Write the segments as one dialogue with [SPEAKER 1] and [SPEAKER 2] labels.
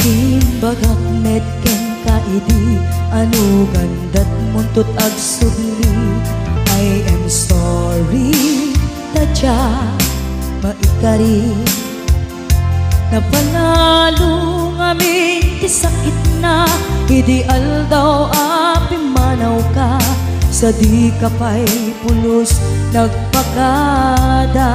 [SPEAKER 1] Imbagak met ken kaidi anu gandat muntut ag subli. I am sorry tadya maikari napanalo ngamin ti sakit na ideal daw api manaw ka sa di kapay pulos nagpakada.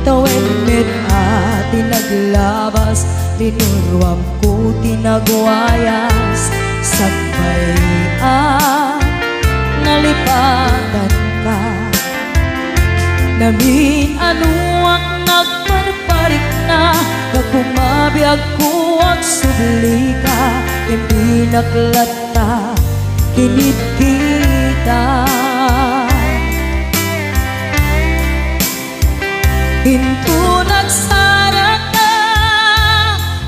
[SPEAKER 1] Tawen met ati naglabas linurwam ko tinagwayas sagbay nalipatan ka namin ano ang nagparparik na kakumabiyag ko at subli ka hindi naklata kinit kita. Hinto nagsara ka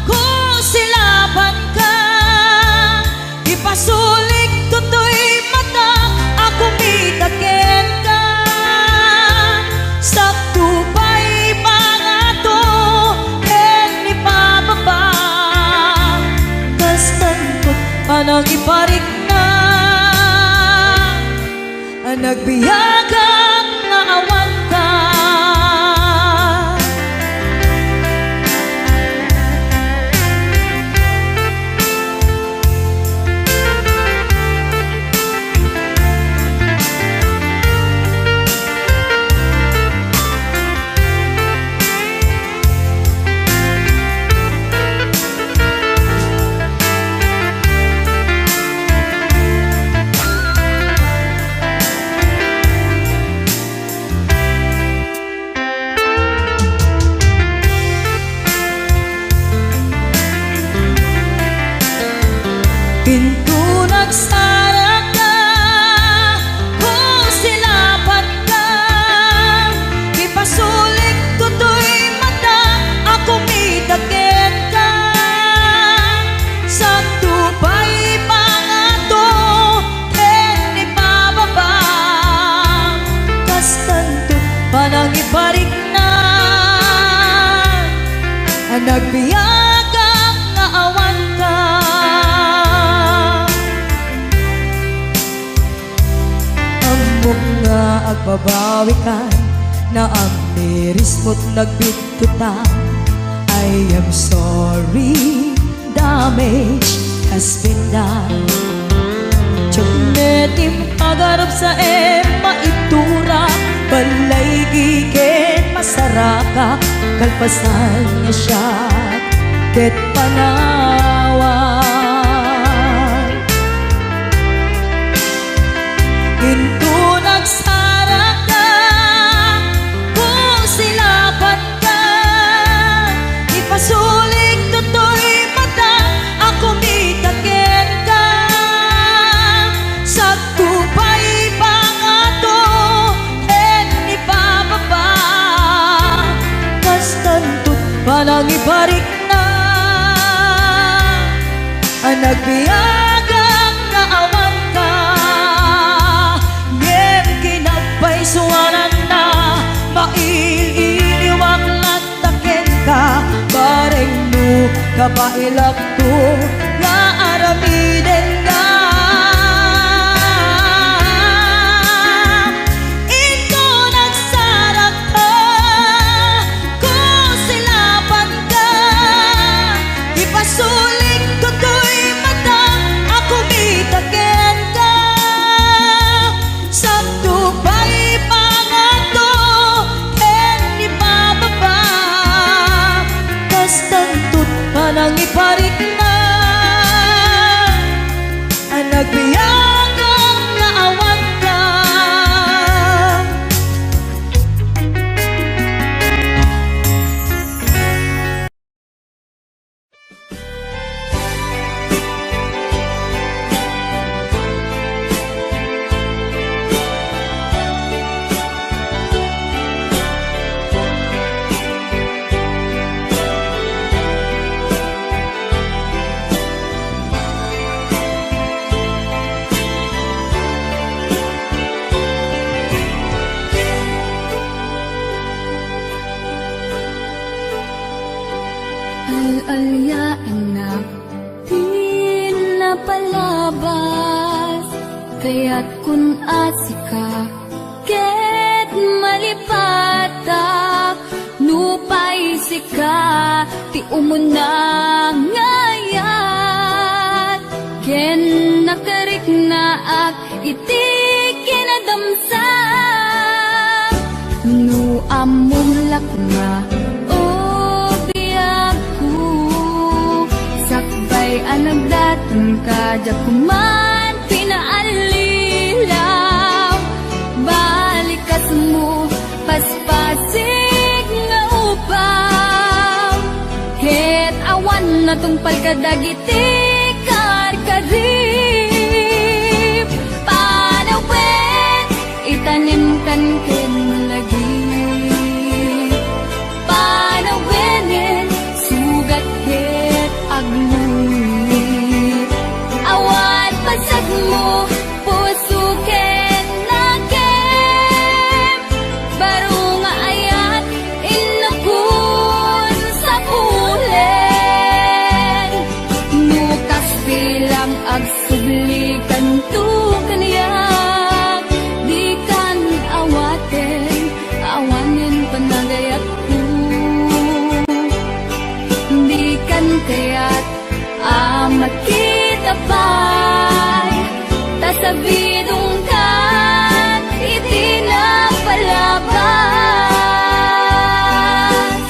[SPEAKER 1] kung silaban ka ipasulik tutoy mata ako mitaken ka sakto pa'y mga to ken ni pababa kastantot panang iparik na nagbiyagang nga awan ka. Hinto nagsara ka kung silaban ka ipasulik tutoy mata ako mitaken ka sakto pa'y pangato ken ni pababa kastantot panang iparik na nagbiyagang nga awan ka. Nga agbabawi ka na ang miris mo't nagbitutan. I am sorry, damage has been done. Tsunetim agarap sa maitura balay giken masaraka kalpasan niya siya ket panawan. Hinto nagsara ka kung silaban ka ipasulik tutoy mata ako mitaken ka sakto pa'y pangato ken ni pababa kastantot panang iparik na nagbiyagang nga awan ka. Suwanan na maililiwag lataken ka bareng no kabailak to nga aramiden ka. Ito nagsarap ka kung silaban ka ipasulik tutoy mata ako mitaken ka sakto pa'y panang iparik na
[SPEAKER 2] Al-alyain na pinapalabas, kaya't kun asika ket malipatak nupay sika ti umuna ngayat ken nakarik na ak iti kinadamsak nu amumlak na o biyaku sakbay anagdatan ka ja kuman pinaalilaw balikas mo paspasig nga upaw ket awan na tungpal kadagiti karkarip panawen itanim kan ken lagi panawenen sugat ket agluit awan pasag mo puso ken nakem baro nga ayat inapun sa pulen nukas bilang agsublikan tu kaniyak di kan awaten awanin panagayat ko di kan kaya't amat kita pa'y tasabidong kan itinapalabas.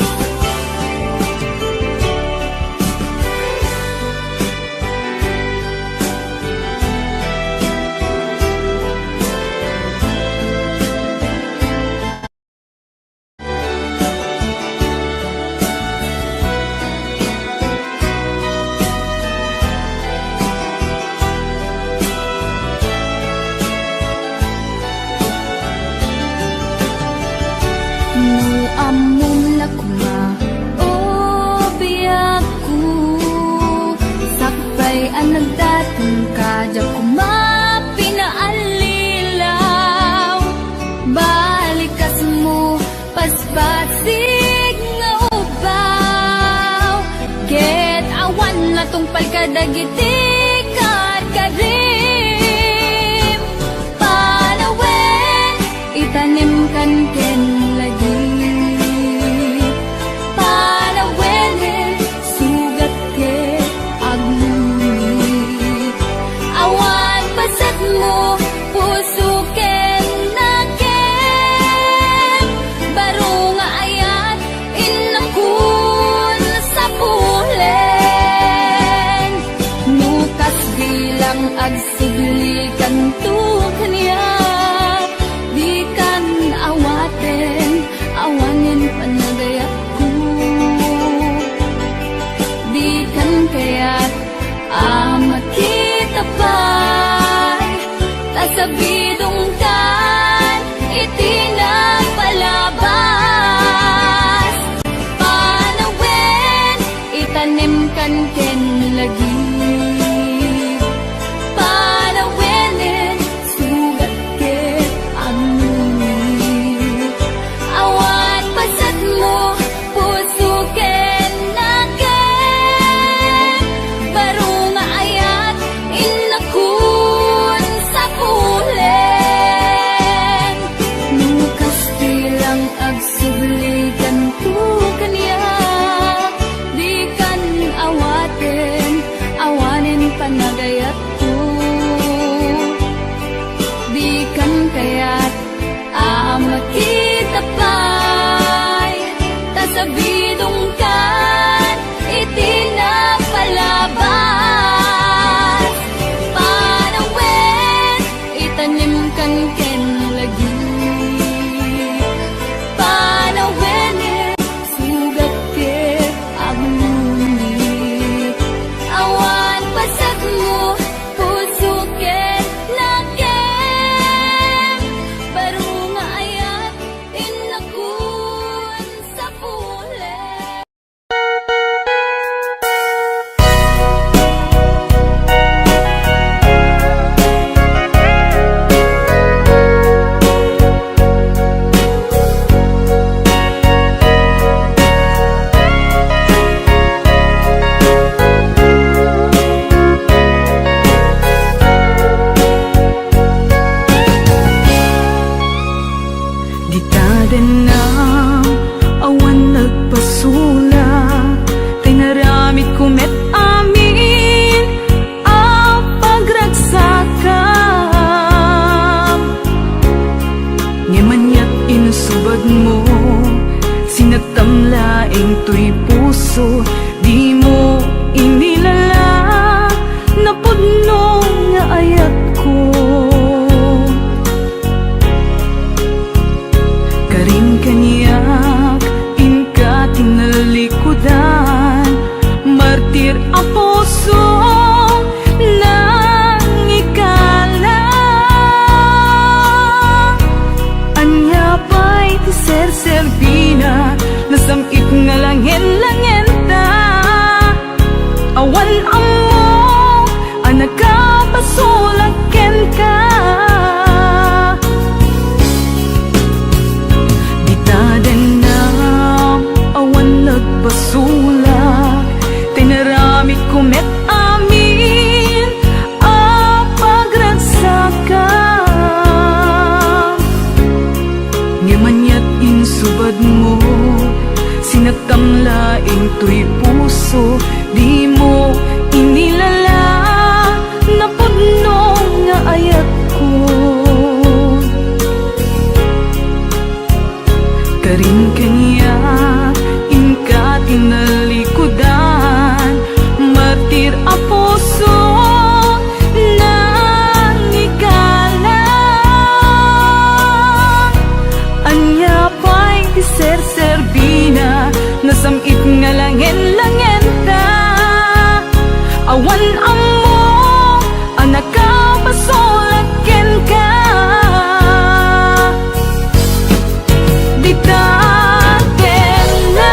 [SPEAKER 2] Nu among lakma o biyaku sakbay anagdatan ka ja kumapinaalilaw balikas mo paspasig nga ubaw ket awan na tungpal kadagiti karkarim panawen itanim kan ken lagi panawenen sugat ket agluit awan pasat mo puso ken nakem baro nga ayat inakun sa pulen nukas bilang agsublikan tu kaniyak di kan awaten awanin panagayat ko di kan kaya't amat kita pa'y tasabidong kan itinapalabas panawen itanim kan ken lagi panawenen
[SPEAKER 3] laing to'y puso, di mo inilala na pudno nga ayat ko. Karin kaniyak, inka tinalikudan, martir ang puso nang ikala. Anya pa'y ti ser-serbina, nasamit nga langin-langin ta. Awan amo, anak ka pasulaken ka. Bitaden na, awan nagpasulak, tinaramit kumet amin a pagragsakan. Ngimanyat insubad mo, sinatamlaing to'y puso, di mo inilala na pudno nga ayat ko. Karin kaniya, inka tinalikudan, martir a puso nang ikala. Anya pa'y ti ser-serbina, nasamit nga langin-langin ta. Awan amo, anak ka pasulaken ka. Bitaden na,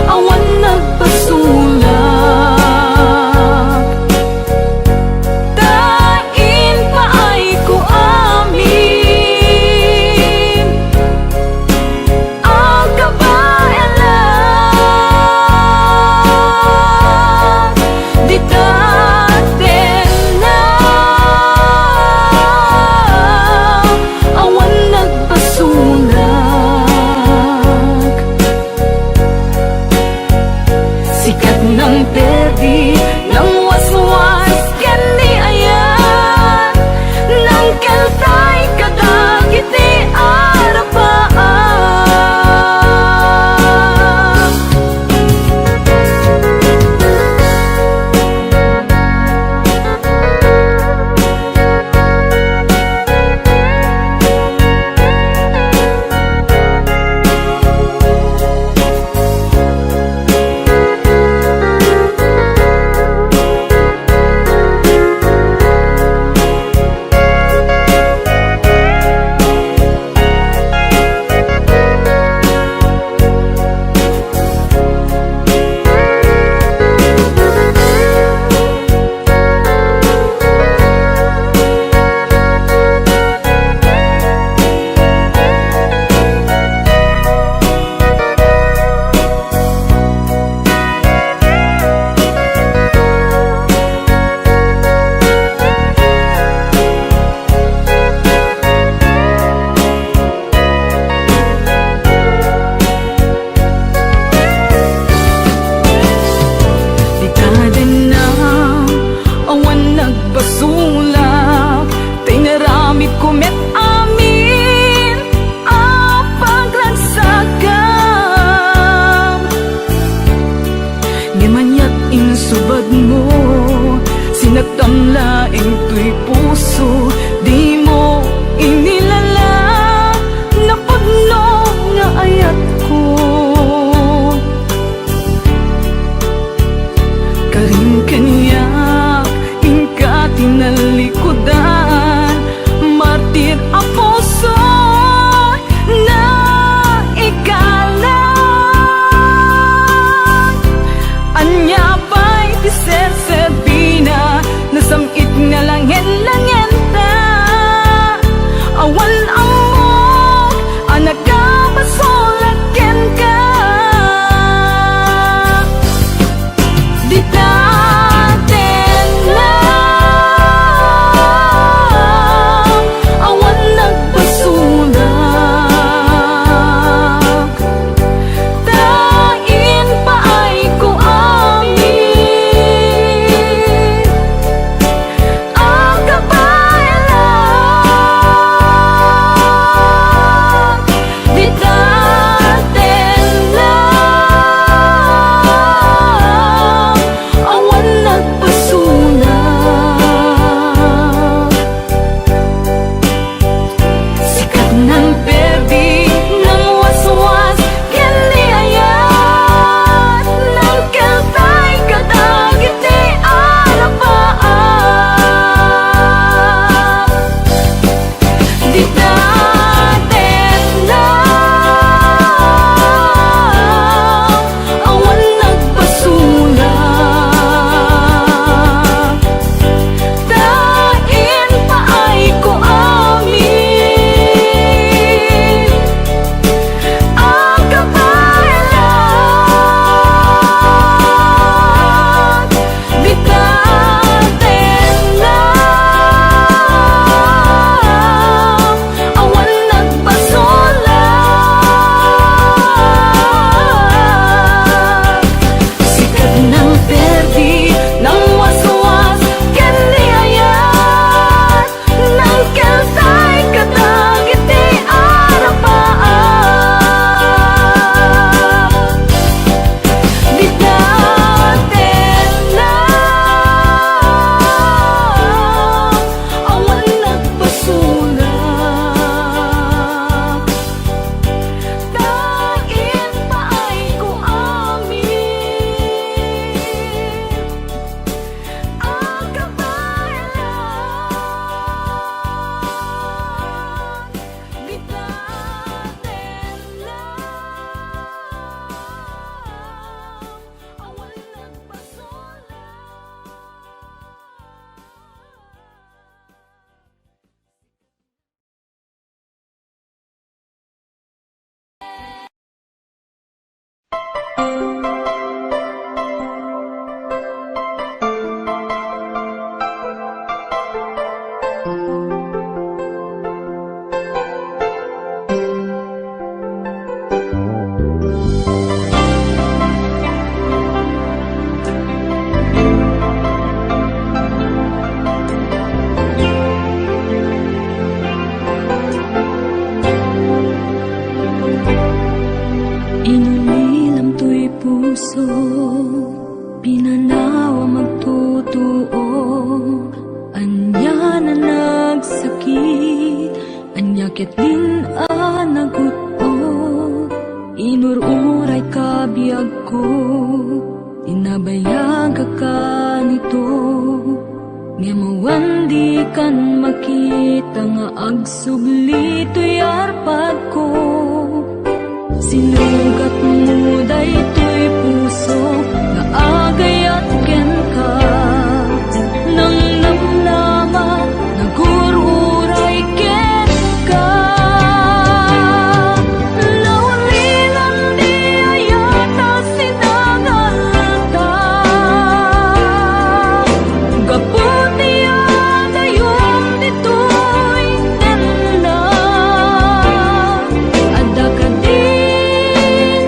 [SPEAKER 3] awan nagpasulak, tain paay ko amin.
[SPEAKER 2] puso, pinanawa magtutuo. Anya na nagsakit, anya ketlin naguto. Inururay ka biyag ko, inabayag ka kanito. Nga mawandi kan makita nga agsubli to'y arpad ko. Sinugat mo daytoy puso nga agayat ken ka. Nang namnama nagururay ken ka. Naulilan di ayata sinagalta. Gaputi agayom ditoy tenda. Ada ka din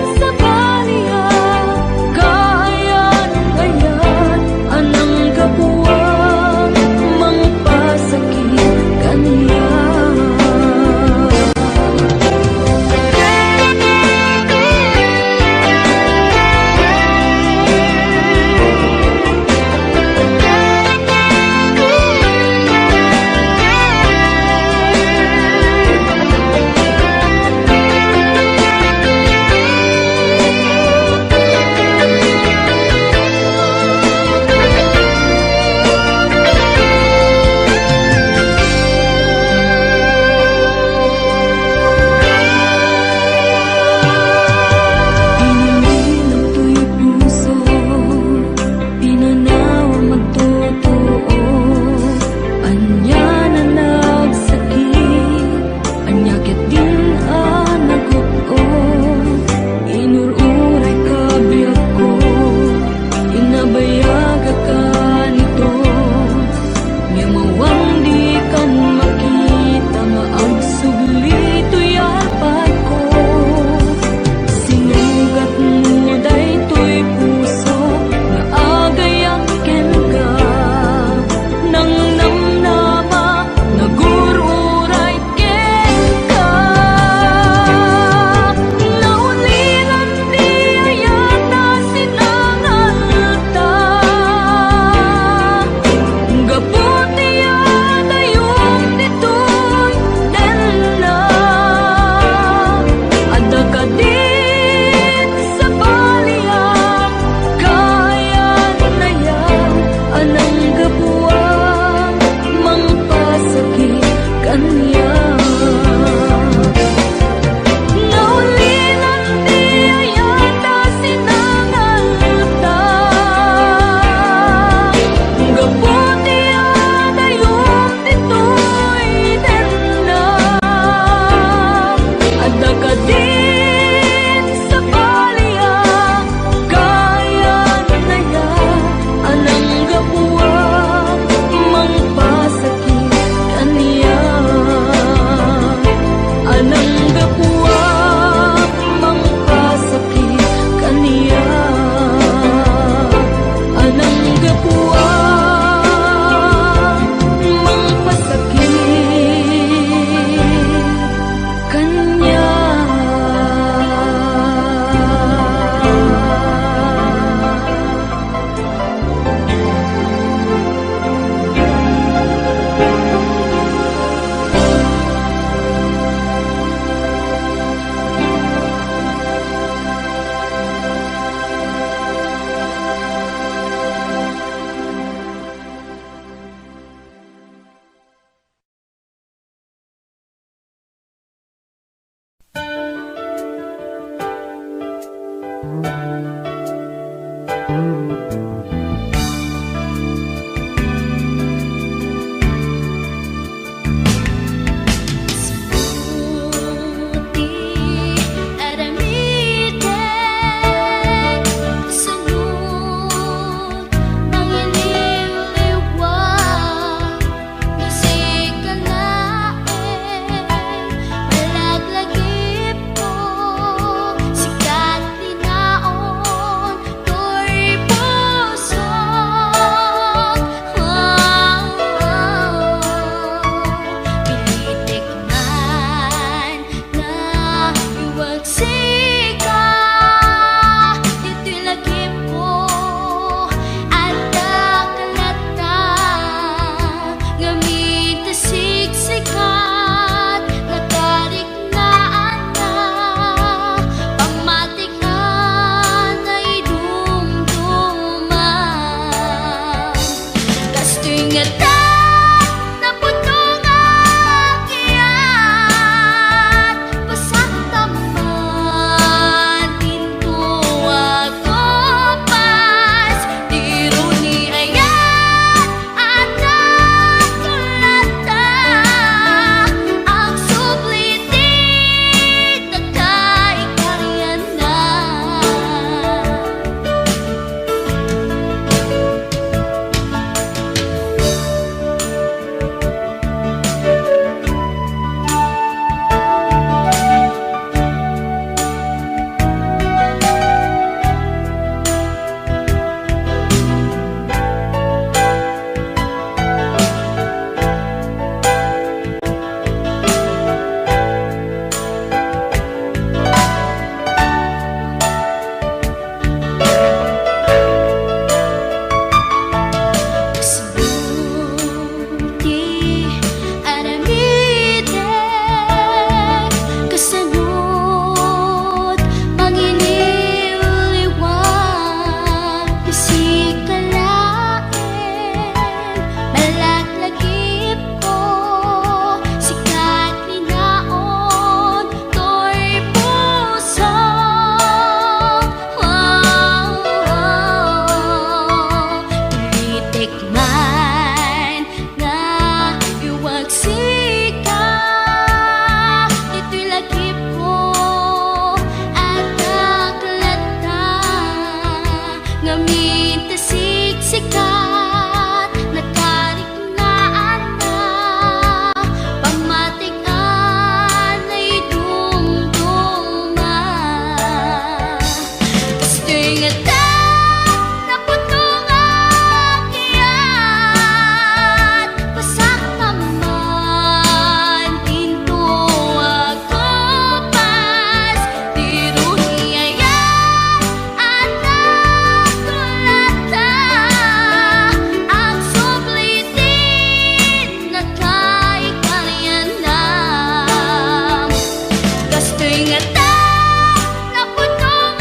[SPEAKER 2] Ingatan na putong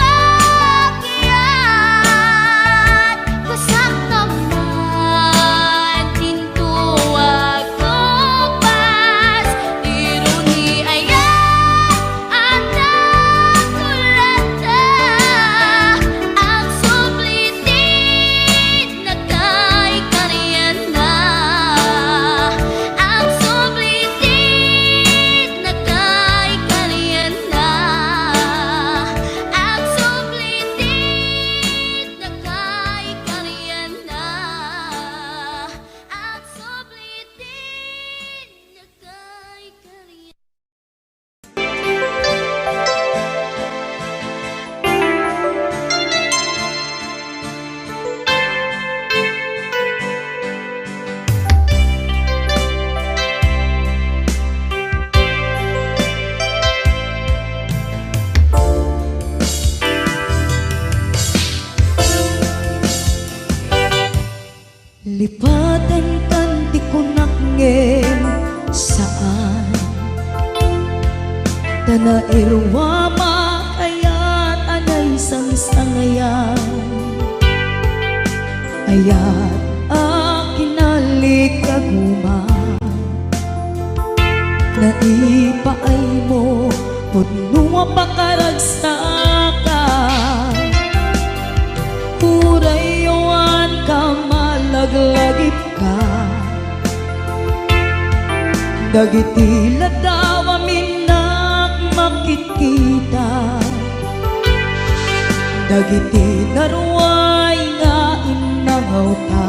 [SPEAKER 2] akyat Kusak naman Tintuwag kupas Iruni ayan At nakulata Ang sublitin Na kay karyana Ang sublitin Na kay karyana Ang sublitin Na kay karyana Ang sublitin Na kay karyana
[SPEAKER 1] Lipatan kanti ko nakngem saan Tana irwa makayat anay sangsangayan Ayat akinalik kaguma Naipaay mo Punua pakaragsakan Hurayawan ka malaglagip ka Dagiti ladawa minak makikita Dagiti naruay nga inangaw ta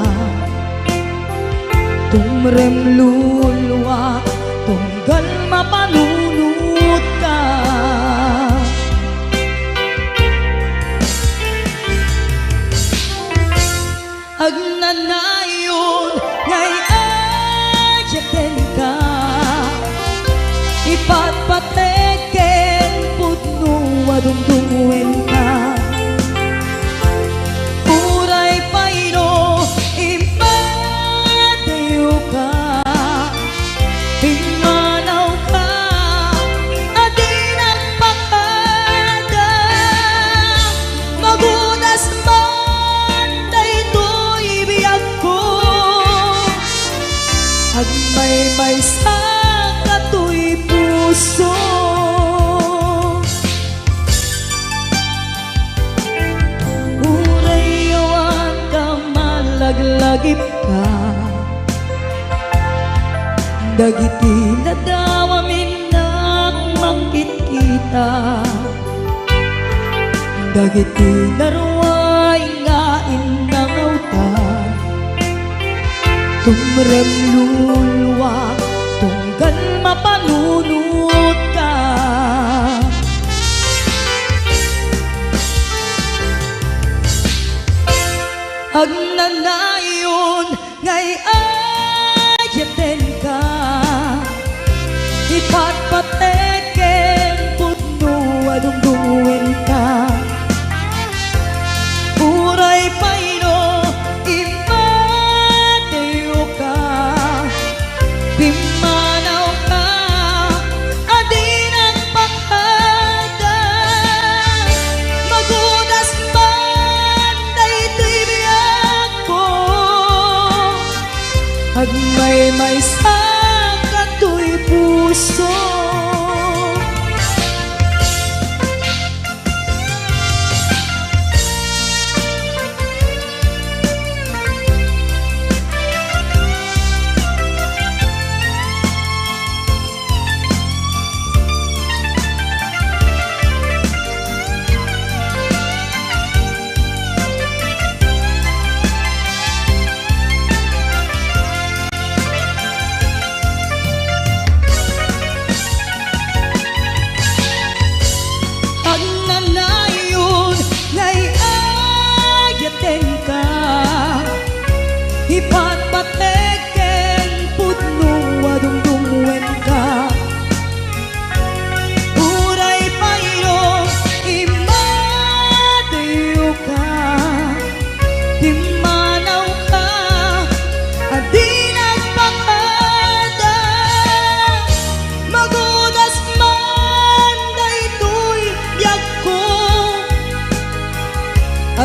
[SPEAKER 1] Tumrem lulwa tunggal mapanunot ka Agnanayon ngay ayaten ka Ipatpateken putno adumdungen ka Uray payno impadeyo ka Pimanaw ka adinak pakada Magunas man daytoy biyag ko Agmay-may sa katoy puso Urayawan ka malaglagip ka Dagiti ladawa minak makikita Dagiti naruay nga inangaw ta Tumrem lulwa tunggal mapanunot ka Agnanayon ngay ayaten ka Ipatpateken putno adumdungen ka Uray payno ipadeyo ka Pimanaw ka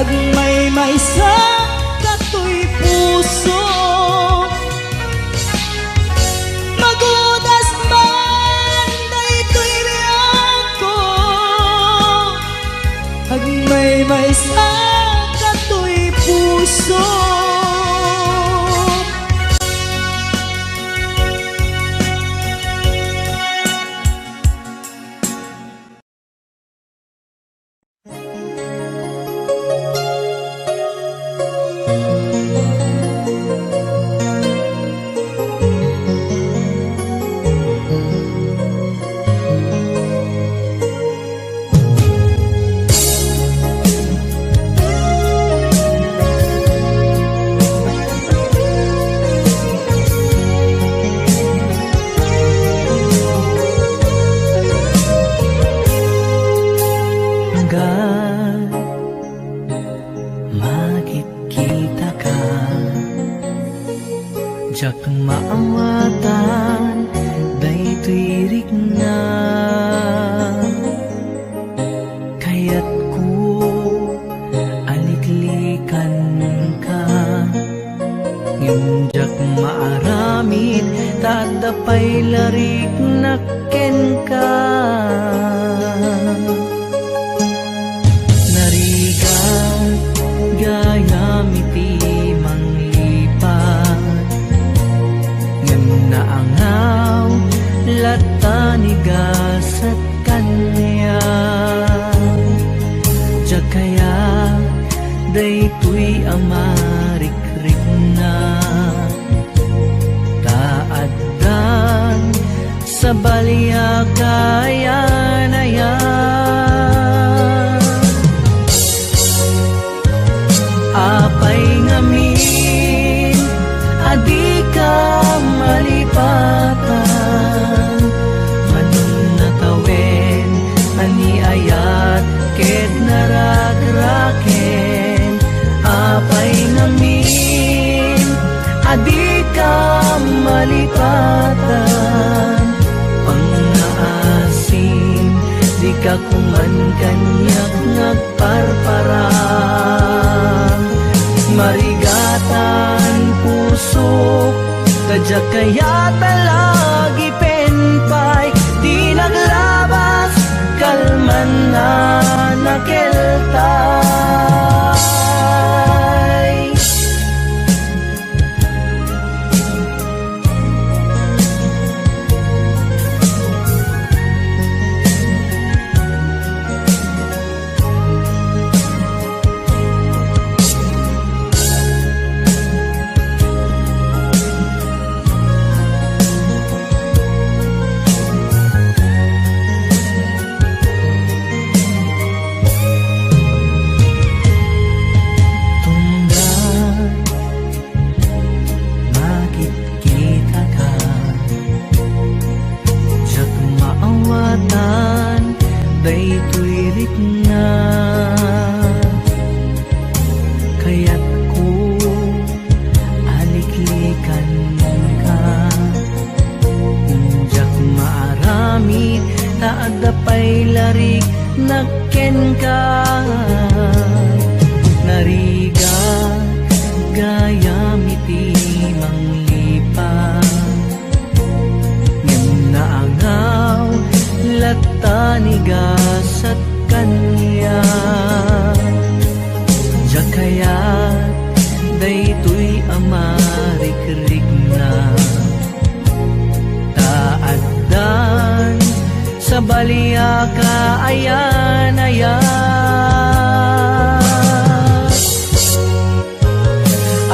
[SPEAKER 1] Agmay-may sa katoy puso, magudas man daytoy biyag ko. Agmay-may sa katoy puso.
[SPEAKER 4] Makikita ka, jak maawatan, daytoy rigna. Kaya't ko aliklikan ka, ngem jak maaramid, tadapay larik nakken ka. Gayam iti manglipat, ngem naangaw latanigas at kanya. Diyak kaya daytoy amarikrik na, taaddan sa balya kaya na yan. Apay ngamin, adi ka malipatan, manong natawen, ani ayat, ket naragraken. Apay ngamin, adi ka malipatan, pang-aasin, di ka kuman kanyak nagparparang. Marigatan puso, kadyak kaya talagi penpay, di naglabas, kalman na nakeltay. Daytoy rigna, kaya't ko aliklikan ka. Diyak maarami, taadapay larik nakken ka. Nariga gayam iti manglipat, ngem naangaw latanigas at kanya. Diyak kaya daytoy amarikrik na, taaddan sa balya kaayan-ayan.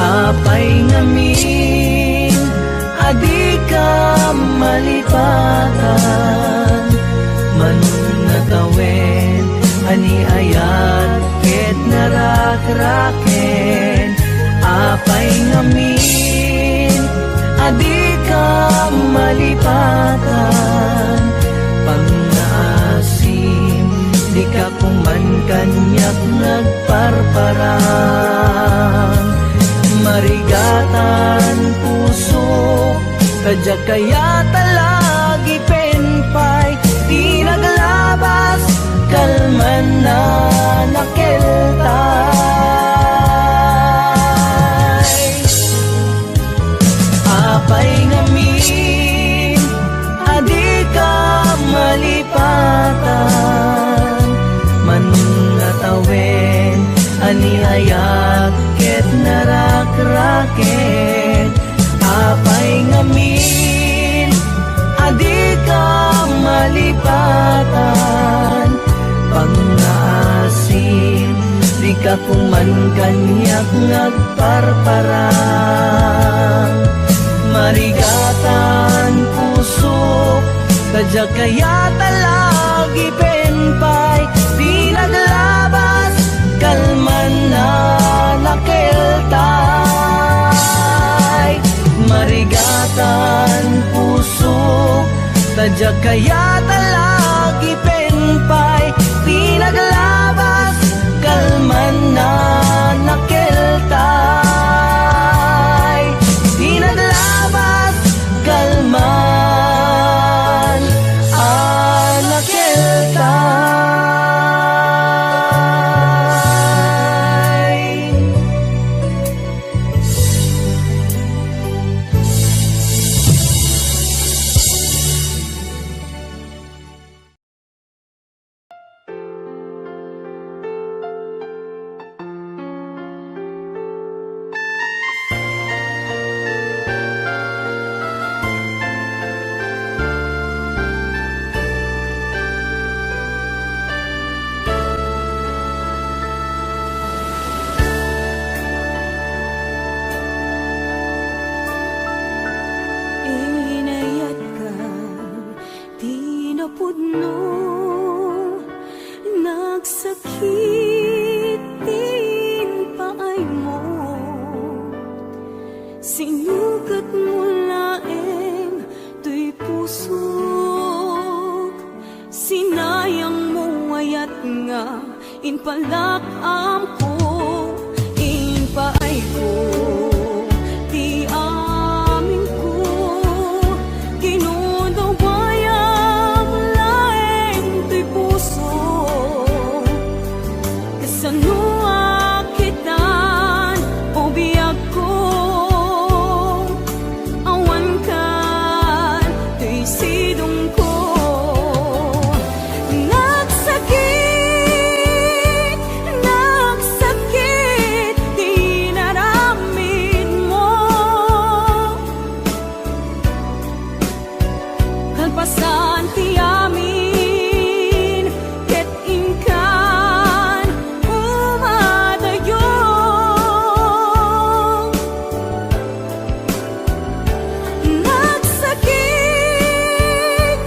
[SPEAKER 4] Apay ngamin, adi ka malipatan, manong natawen, ani ayat, ket narakraken. Apay ngamin, adi ka malipatan, pang-aasim, di ka kuman kanyak nagparparang. Marigatan puso, kadyak kaya talagi penpay, di naglabas, kalman na nakeltay. ka kuman kanyak ngagparparang. Marigatan puso tadya kaya talagi penpay, di naglabas kalman na nakiltay. Marigatan puso tadya kaya talagi penpay, di naglabas kalman na nakiltay. Di naglabas kalman nakiltay.
[SPEAKER 3] Inayat ka, di napudno, nagsakitin paay mo. Sinukat mo laeng tuy pusok, sinayang mo ayat nga, inpalakam ko, inpaay ko. Di amin ko, kinudawayang laeng tuy puso. Kasanua kitan, o biyag ko, awan kan, tuy sidong ko. Nagsakit, nagsakit, di naramid mo. Kalpasan ti amin, ket ingkan umadayo. Nagsakit,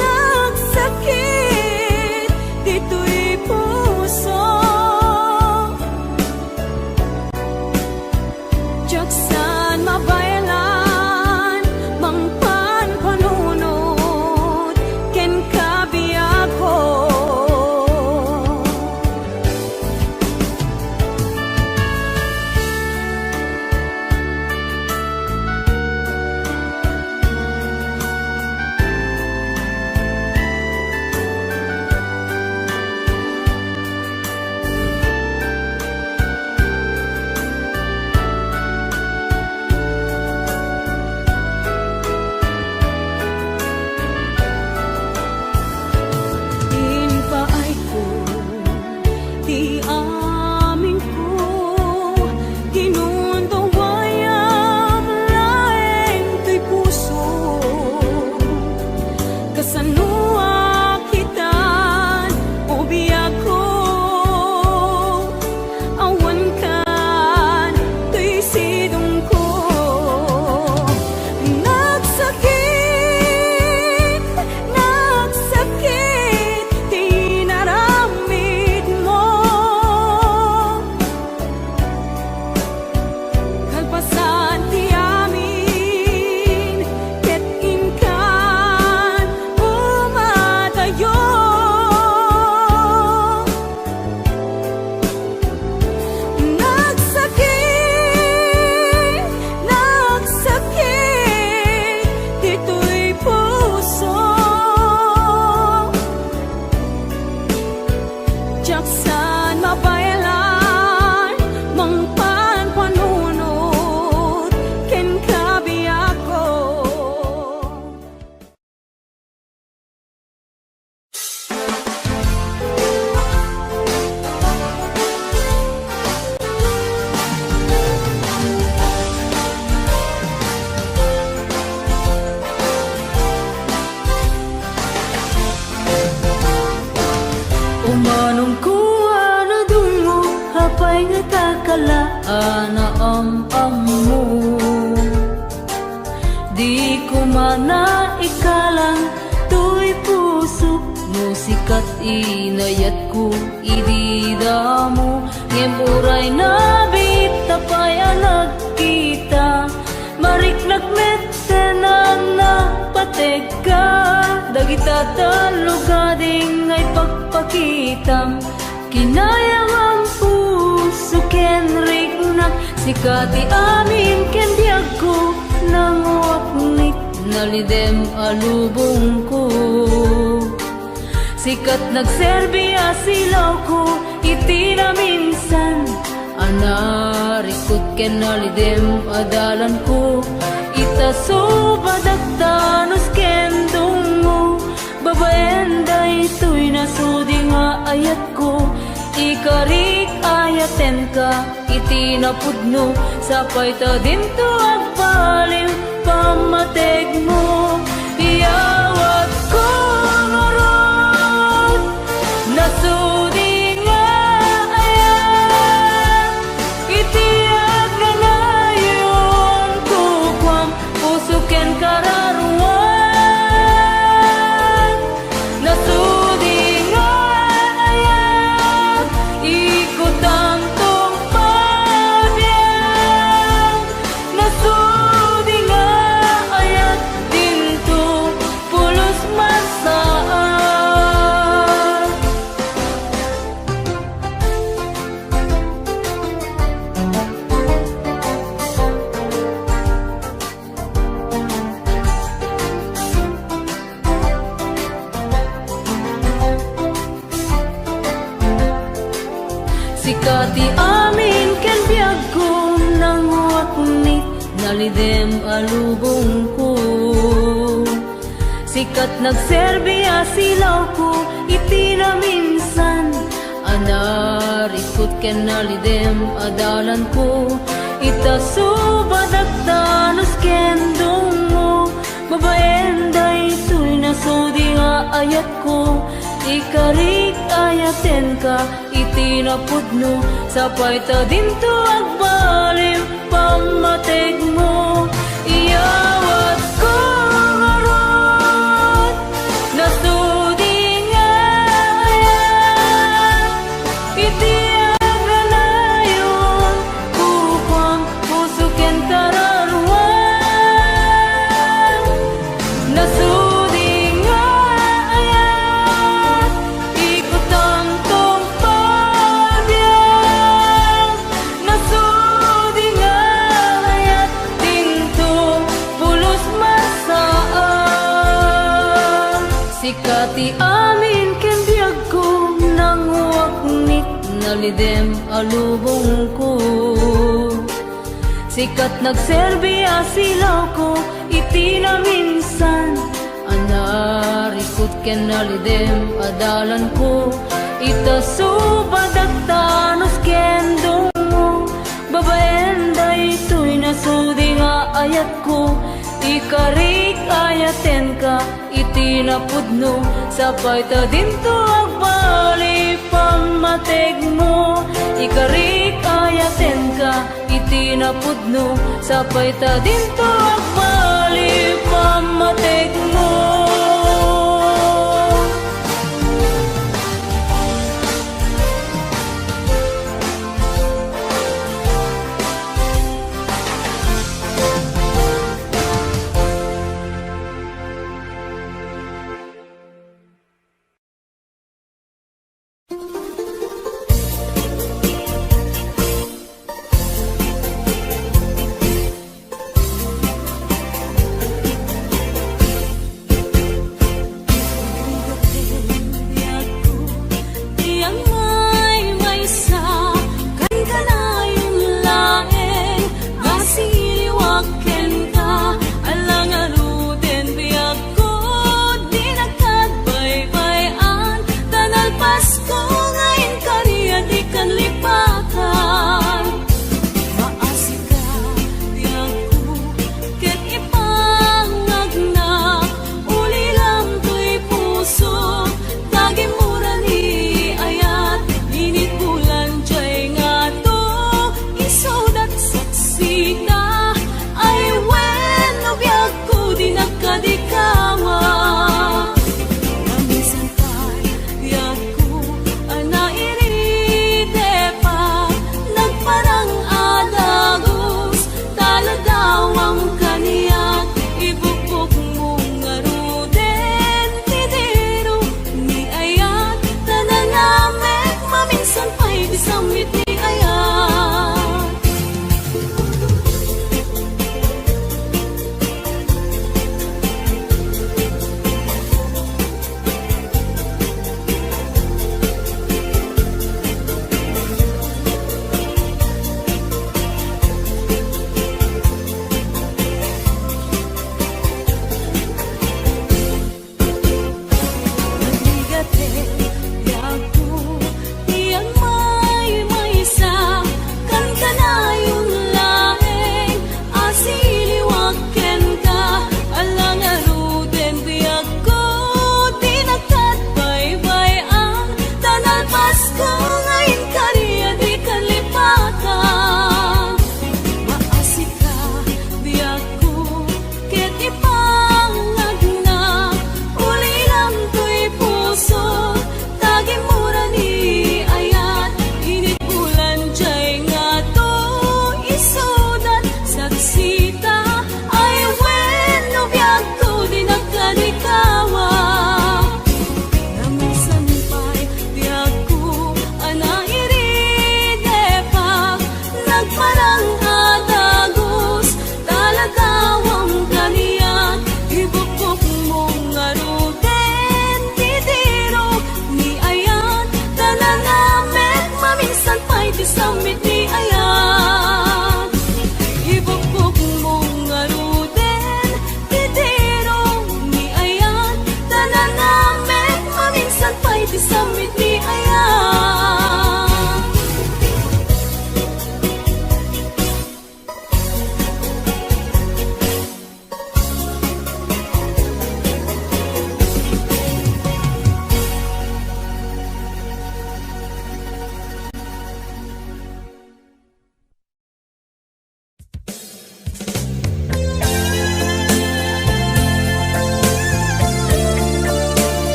[SPEAKER 3] nagsakit, dito'y puso. Jaksan mabaylan, mangpan panunod, ken kabiyak ko. Inpaay ko, di amin ko, kinundawayang laeng tuy puso. Kasanua kitan, o biyag ko, awan kan, tuy sidong ko. Nagsakit, nagsakit, di naramid mo. Kalpasan ti amin, ket ingkan umadayo. Nagsakit, nagsakit, dito'y puso. Jaksan mabaylan, mangpan panunod, ken kabiyak ko.
[SPEAKER 1] Umanong kuha na dungo,
[SPEAKER 2] Apay nga kakalaan na mo. Di ko ikalang tuy puso mo sikat inayat ko idida mo ngem uray na bita paya nagkita mariknak mettenan na pateka dagita talugading ay pagpakitam kinayang ang puso ken riknak sikati amin ken biag ko nanguaknit nalidem alubong ko sikat nagserbiya silaw ko iti na minsan anarikot ken nalidem adalan ko itaso badagtanos ken dungo babaen day tuy nasudi nga ayat ko ikarik ayaten ka iti napudno sapay ta dinto agpaliw pamateg mo iyawat ko ngarot nasudi nga ayat iti agnanayon kukwam puso ken kararuan nasudi nga ayat ikot ang tungpabiyang nasudi nga ayat dinto pulos masaan sikati amin ken biag ko nanguaknit nalidem alubong ko sikat nagserbiya silaw ko iti na minsan anarikot ken nalidem adalan ko itaso badagtanos ken dungo babaen day tuy nasudi nga ayat ko ikarik ayaten ka iti napudno sapay ta dinto agbalim pamateg mo iyawat ko ngarot nasudi nga ayat iti agnanayon kukwam puso ken kararuan nasudi nga ayat ikot ang tungpabiyang nasudi nga ayat dinto pulos masaan sikati amin ken biag ko nanguaknit nalidem alubong ko sikat nagserbiya silaw ko iti na minsan anarikot ken nalidem adalan ko itaso badagtanos ken dungo babaen day tuy nasudi nga ayat ko ikarik ayaten ka iti napudno sapay ta dinto agbali pamateg mo ikarik ayaten ka iti napudno sapay ta dinto agbali pamateg mo Tagi mura ni ayat init bulan jay nga to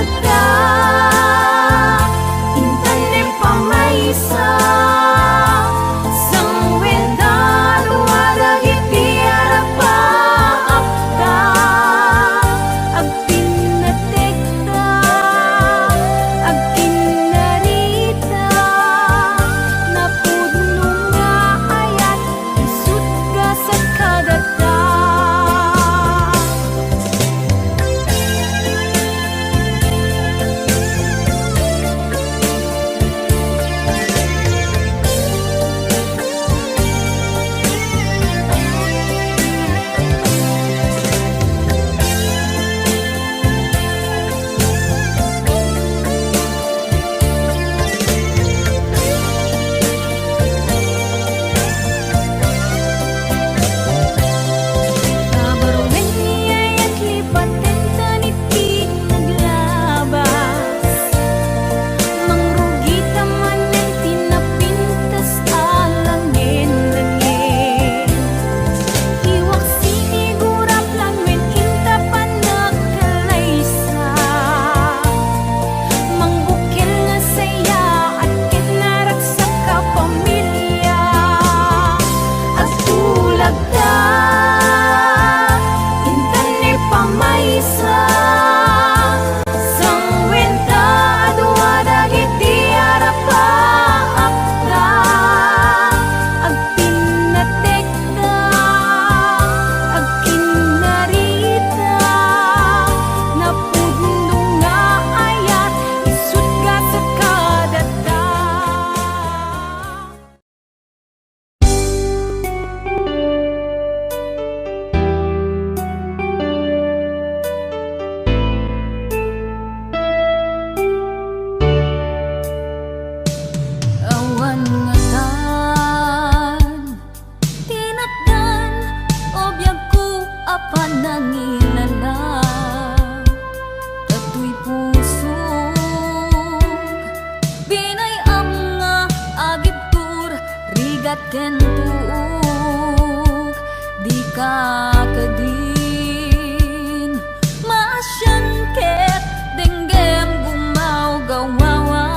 [SPEAKER 3] tulagda intanim pamaysa sang wenda luwarag iti arapa apta agpinatekta agkinarita napudno nga ayat isut ka sa kadata. Kabarwen niya'y lipaten taniti naglabas mangrugi taman ng tinapintas alangin-langin iwak sinigurap lang when inta pa nagkalaysa mangbukil nga saya at kinarak sa kapamilya agtulag ka intani pamaysa sang wenta duwadag iti arapa apta agpinatekta agkinarita napudno nga ayat isut ka sa kadata. Awan nga tan tinatdan obyag ko apan nangilala tatoy pusog binayam nga agib tur rigat ken tuog di ka kadin maasyan ket denggem gumaw gawawa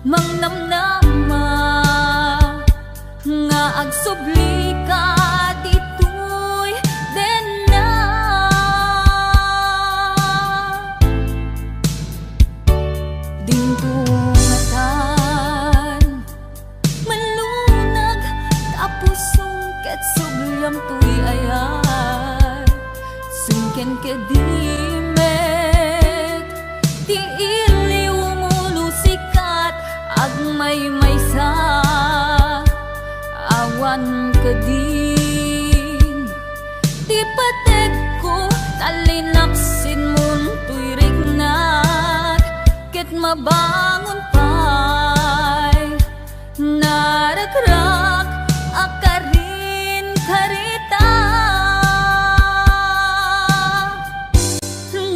[SPEAKER 3] mangnamnama nga agsubli ka ditoy den na dingtungatan malunag tapos sungket subyam tuy ayat sungken kedimek ti iliw mulusikat agmay-maysa awan kadin ti pateg ko talinaksin mun tuy rignat ket mabangon pay naragrak akarin karita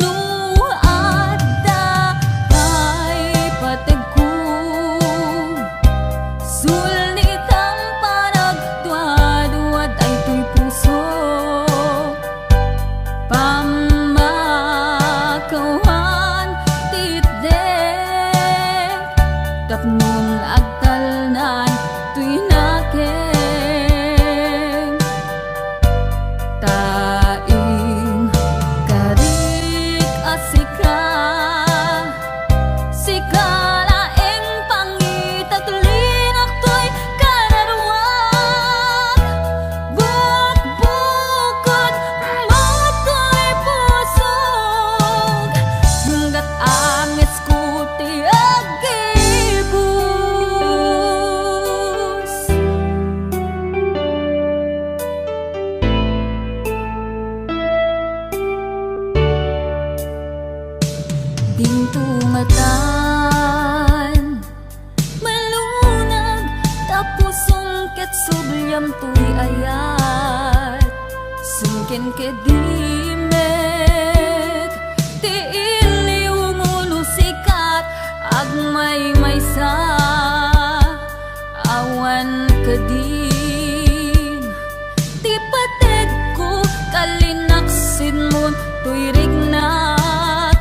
[SPEAKER 3] no adda kay pateg ko sulnitang panagduad-duad ay tuy puso pamakawan titdek tapnon agtalnan tuy nakem taing karik asika sikalaeng pangitatulinak to'y kararuak bukbukod mato'y pusog hanggat angis ko ti agibus dingtungatan malunag tapos sungket subyam tuy ayat sungken kedimek ti iliw mulusikat agmay-maysa awan kadin ti pateg ko kalinaksin mon tuy rignat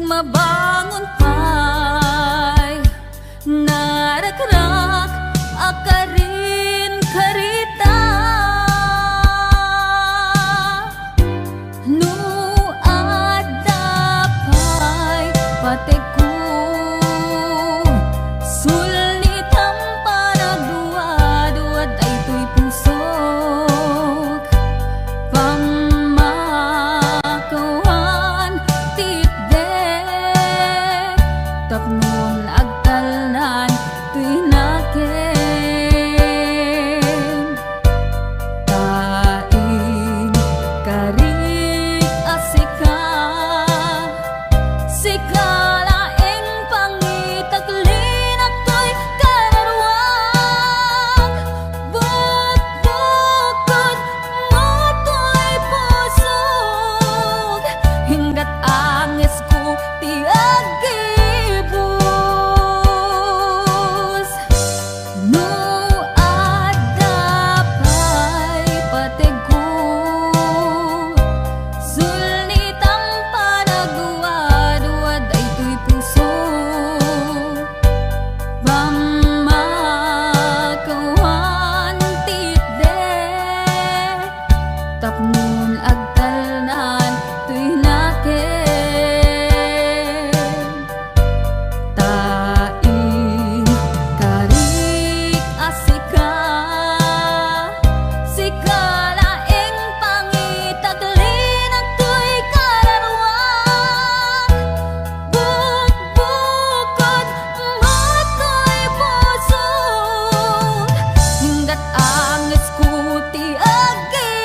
[SPEAKER 2] mabangon pa'y narakrak akarin karita no adapay pati ko sulitam panagduwa-duwad ay to'y pusok pamakawan titdek tapnon agtalnan to'y naken tain karik asika sikalaeng pangitaglinak to'y kararwang bukbukod mo to'y pusog hinggat angis ko ti agibus no adapay patego sulnitang panagduwa-duwad ay to'y puso pamakawan titdek tapnon agtalnan to'y naken tain karik asika sikalaeng pangitaglinak to'y kararwang bukbukod mo to'y pusog hinggat angis ko ti agibus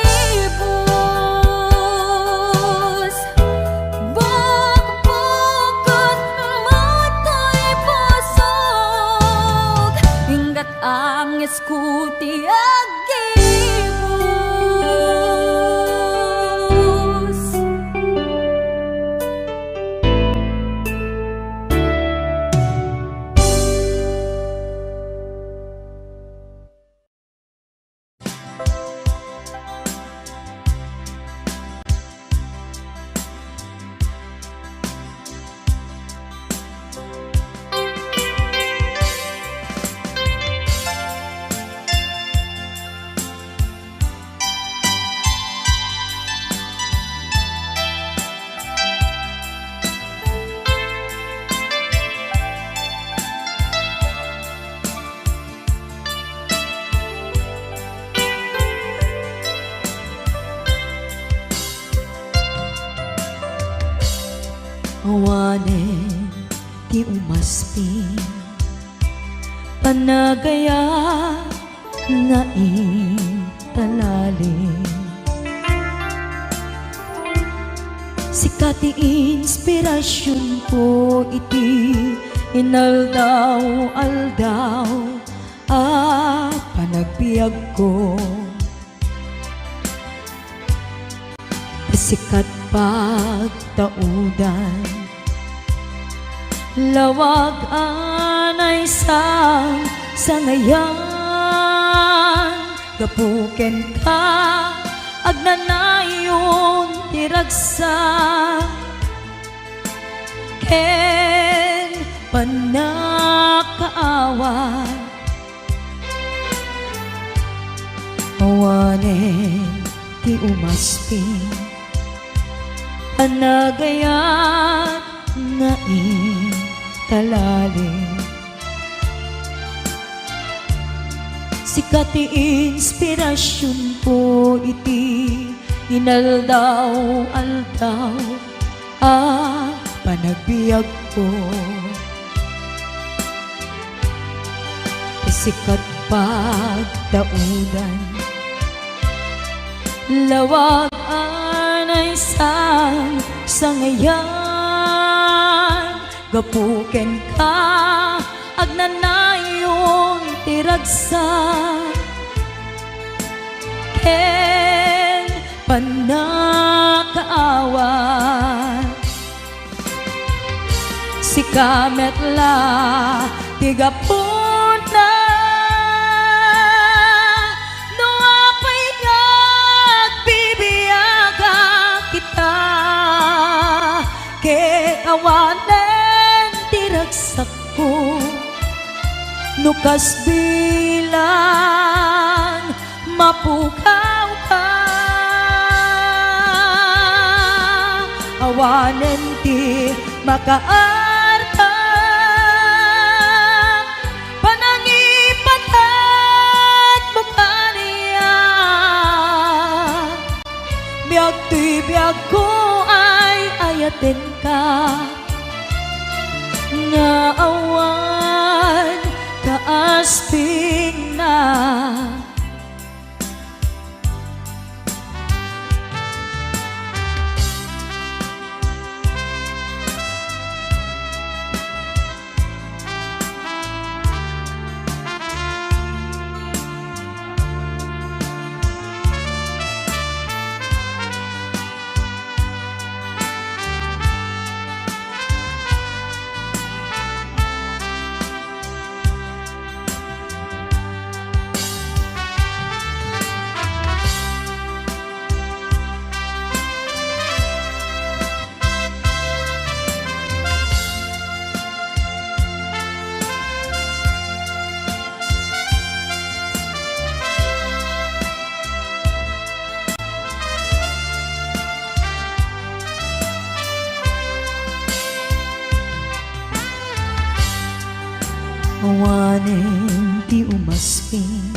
[SPEAKER 2] bukbukod mo to'y pusog hinggat angis ko ti agibus.
[SPEAKER 1] Awanen ti umaspin panagaya nga italalim sikat ti inspirasyon ko iti inaldaw-aldaw panagbiag ko sikat pagtaudan lawag anay sa ngayan gapuken ka agnanayon tiragsa ken panakaawat awanen ti umaspin anagayat nga italalim sikat ti inspirasyon ko iti inaldaw-aldaw panagbiag ko sikat pagtaudan lawag anay sa ngayan gapuken ka agnanayon tiragsa ken panakaawat si kametla tigapuna no apay ngagbibiyaga kita ket awanen tiragsak ko, nukas bilang mapukaw ka. Awanen ti makaarta, panangipatat mo kaniya. Biag tuy biag ko ay ayatin ka, nga awan kaasping na. Awanin ti umasping,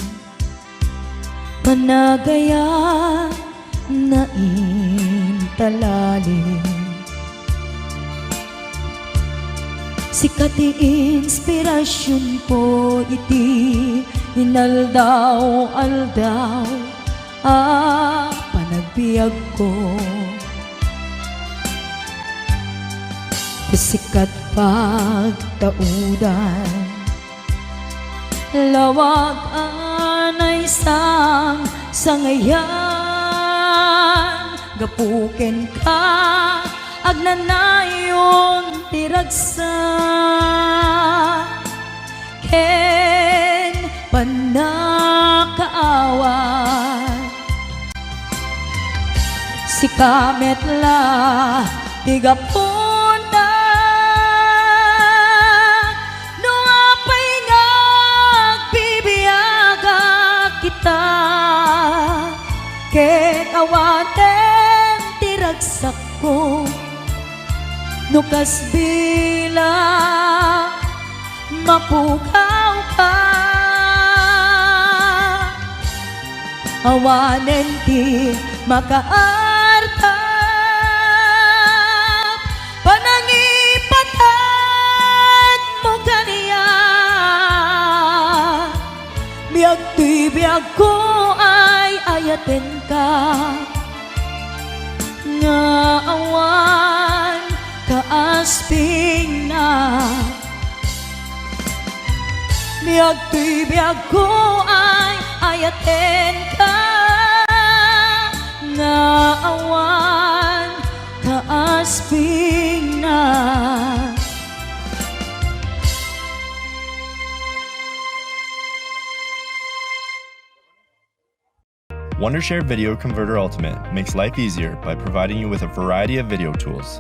[SPEAKER 1] panagaya na intalalim. Sikat ti inspirasyon ko iti inaldaw-aldaw panagbiag ko. Sikat pagtaudan, lawag anay sang sangayan. Gapuken ka agnanayon tiragsa, ken panakaawan. Si kametla tigapon kita, ket awaten tiragsak ko, nukas bila mapukaw ka. Awanen ti makaarta, panangipatad mo kaniya. Biag tuy biag ko ay ayaten ka, nga awan kaasping na. Biag tuy biag ko ay ayaten ka, nga awan kaasping na.
[SPEAKER 5] Wondershare Video Converter Ultimate makes life easier by providing you with a variety of video tools.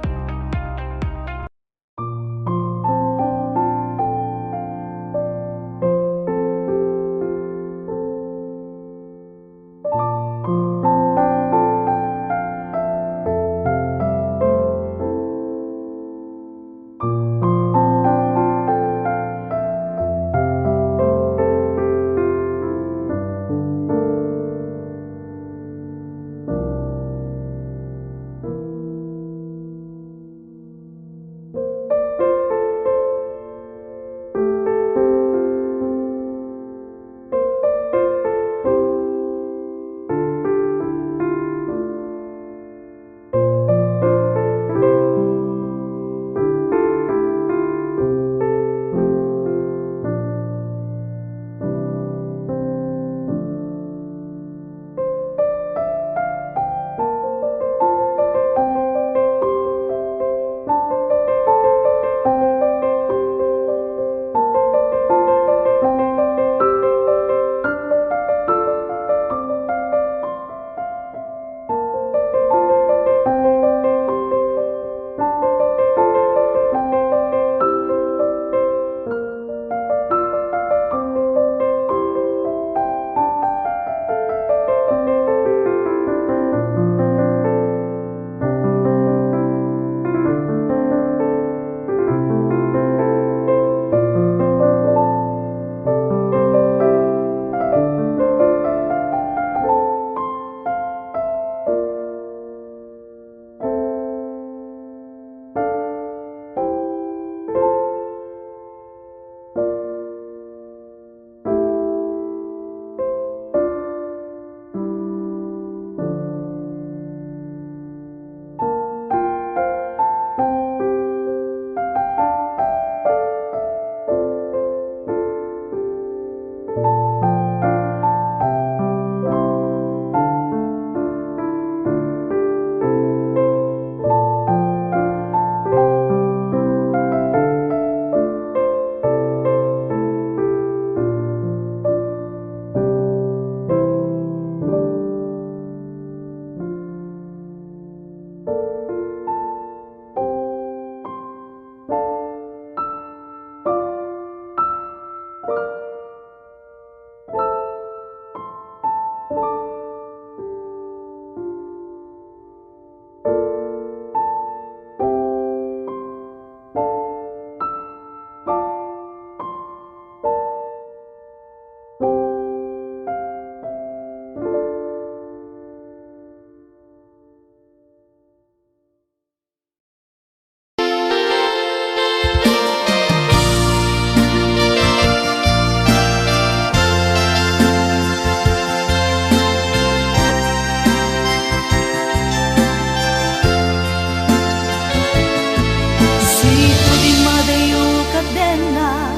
[SPEAKER 1] kadena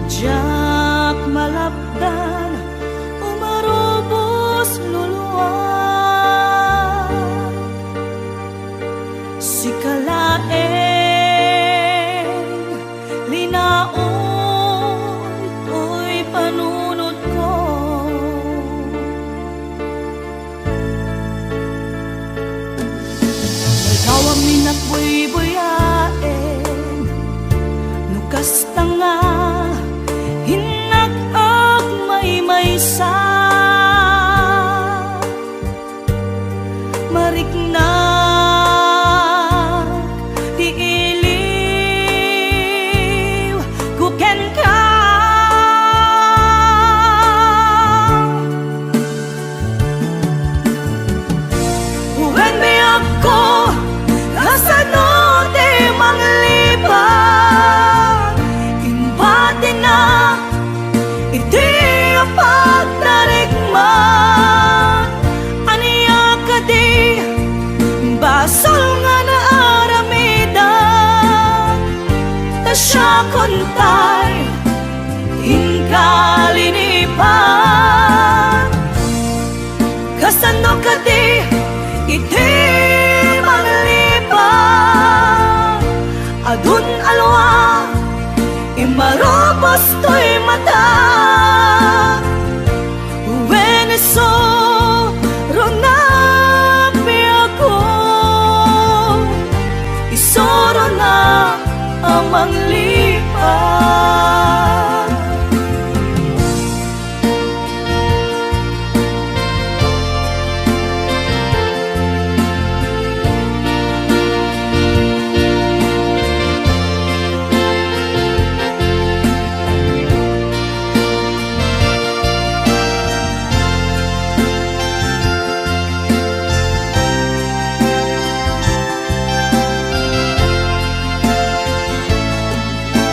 [SPEAKER 1] jak malapdan umarubos luluan si kalaeng linaon to'y panunod ko nagawang minakbuy-buyaen nukas tanga hinag-ag may-maysa mariknag di iliw kuken ka when may ako kasano di manglipan imbati na iti ang pagtarikman aniya ka di basol nga na aramidan ta siya kontay hinkalinipan kasano ka di iti manglipan adun alwa imarobos to'y mata Veneso ronapi ako isoro na amang lipan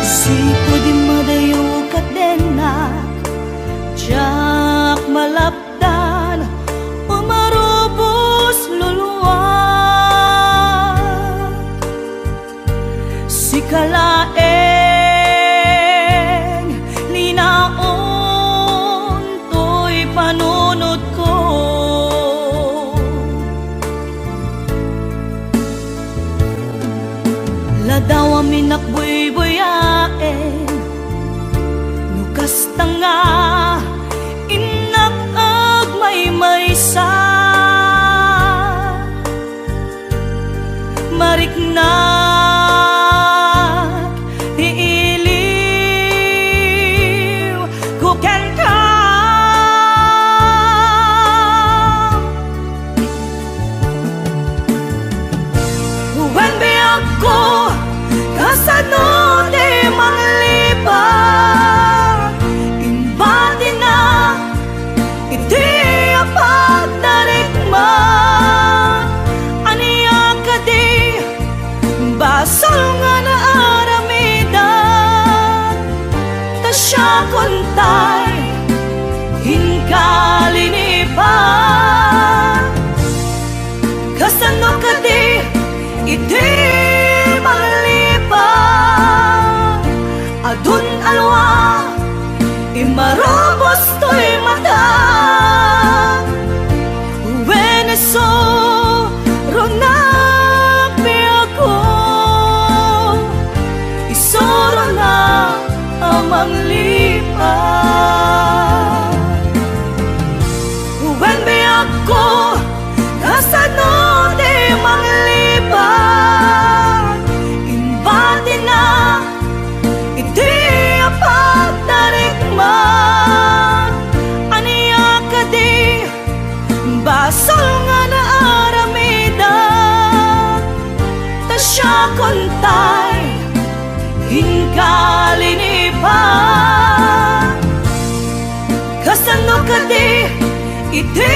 [SPEAKER 1] Sipo di madayo kadenak jak malapdan umarubos luluan si kalaeng linaon to'y panunod ko ladaw ang minakbuy-buyaen nukas tanga inag-ag may-maysa mariknag di iliw kuken ka when may ako kasano di manglipan imbati na iti ang pagtarikman aniya ka di basol nga na aramidan ta siya kontay hinkalinipan kasano ka di iti manglipan adun alwa imarobos to'y mata Veneso ronapi ako isoro na amang lipan when may ako kasano di manglipan imbati na iti ang pagtarikman aniya ka di basol nga na aramidan ta siya kontay hinkalinipan kasano ka di iti